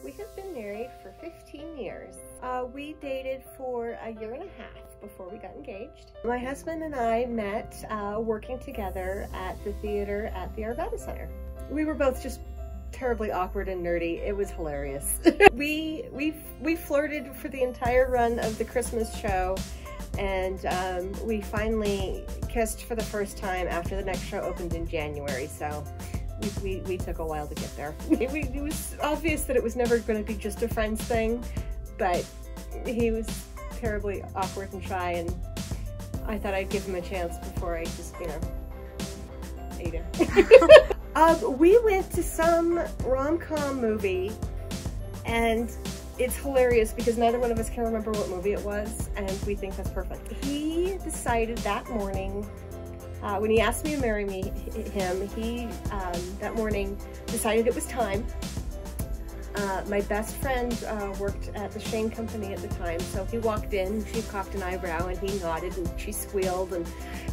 We have been married for 15 years. We dated for a year and a half before we got engaged. My husband and I met working together at the theater at the Arvada Center. We were both just terribly awkward and nerdy. It was hilarious. we flirted for the entire run of the Christmas show, and we finally kissed for the first time after the next show opened in January, so we took a while to get there. It was obvious that it was never going to be just a friends thing, but he was terribly awkward and shy, and I thought I'd give him a chance before I just, you know, ate him. We went to some rom-com movie, and it's hilarious because neither one of us can remember what movie it was, and we think that's perfect. He decided that morning, when he asked me to marry him, he that morning decided it was time. My best friend worked at the Shane Company at the time, so he walked in, she cocked an eyebrow, and he nodded, and she squealed and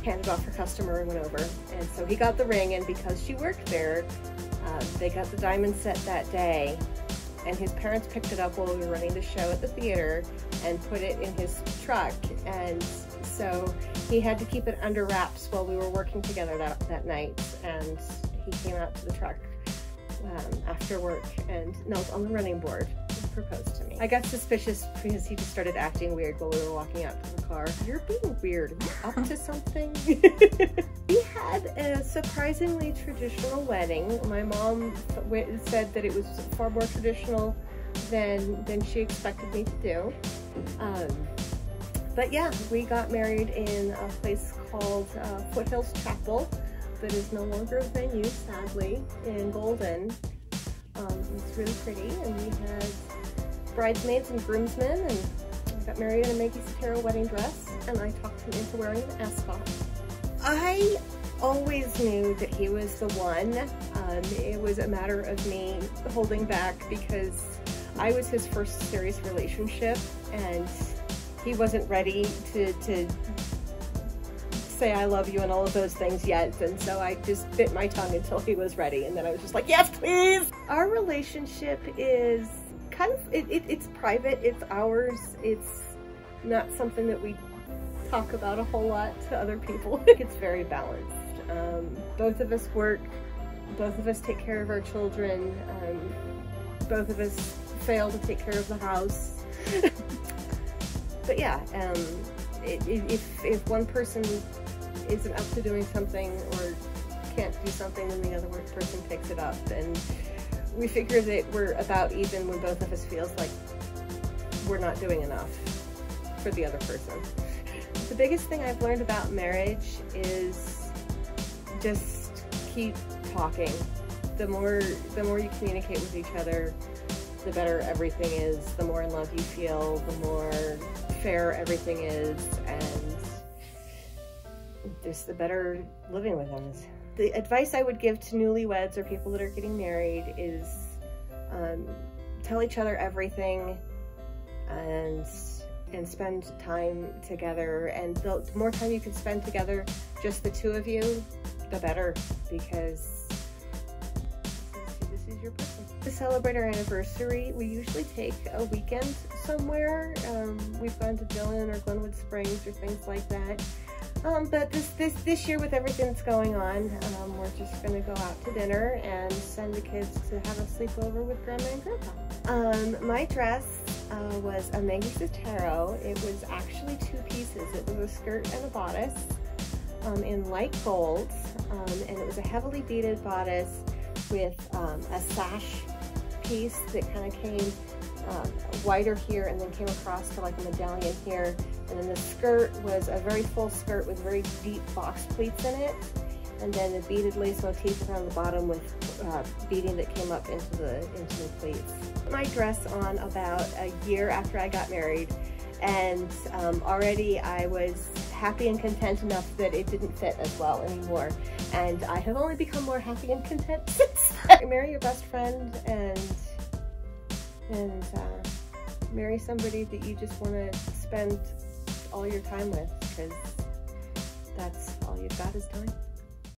handed off her customer and went over. And so he got the ring, and because she worked there, they got the diamond set that day, and his parents picked it up while we were running the show at the theater and put it in his truck, and so he had to keep it under wraps while we were working together that night, and he came out to the truck after work and knelt on the running board and proposed to me. I got suspicious because he just started acting weird while we were walking out to the car. You're being weird. Are you up to something? We had a surprisingly traditional wedding. My mom said that it was far more traditional than she expected me to do. But yeah, we got married in a place called Foothills Chapel that is no longer a venue, sadly, in Golden. It's really pretty, and we had bridesmaids and groomsmen, and I got married in a Maggie Sotero wedding dress, and I talked him into wearing an ascot. I always knew that he was the one. It was a matter of me holding back because I was his first serious relationship, and he wasn't ready to say I love you and all of those things yet, and so I just bit my tongue until he was ready, and then I was just like, yes, please! Our relationship is kind of, it's private, it's ours, it's not something that we talk about a whole lot to other people. It's very balanced. Both of us work, both of us take care of our children, both of us fail to take care of the house. But yeah, if one person isn't up to doing something or can't do something, then the other person picks it up, and we figure that we're about even when both of us feels like we're not doing enough for the other person. The biggest thing I've learned about marriage is just keep talking. The more you communicate with each other, the better everything is, the more in love you feel, the more fair everything is, and just the better living with them is. The advice I would give to newlyweds or people that are getting married is tell each other everything and spend time together, and the more time you can spend together, just the two of you, the better, because this is your person. To celebrate our anniversary, we usually take a weekend somewhere. We've gone to Dillon or Glenwood Springs or things like that. But this year, with everything that's going on, we're just going to go out to dinner and send the kids to have a sleepover with Grandma and Grandpa. My dress was a Maggie Sotero. It was actually two pieces. It was a skirt and a bodice in light gold, and it was a heavily beaded bodice with a sash piece that kind of came wider here and then came across to like a medallion here, and then the skirt was a very full skirt with very deep box pleats in it, and then a beaded lace motif around the bottom with beading that came up into the pleats. My dress on about a year after I got married, and already I was happy and content enough that it didn't fit as well anymore, and I have only become more happy and content since then. Marry your best friend and marry somebody that you just want to spend all your time with, because that's all you've got is time.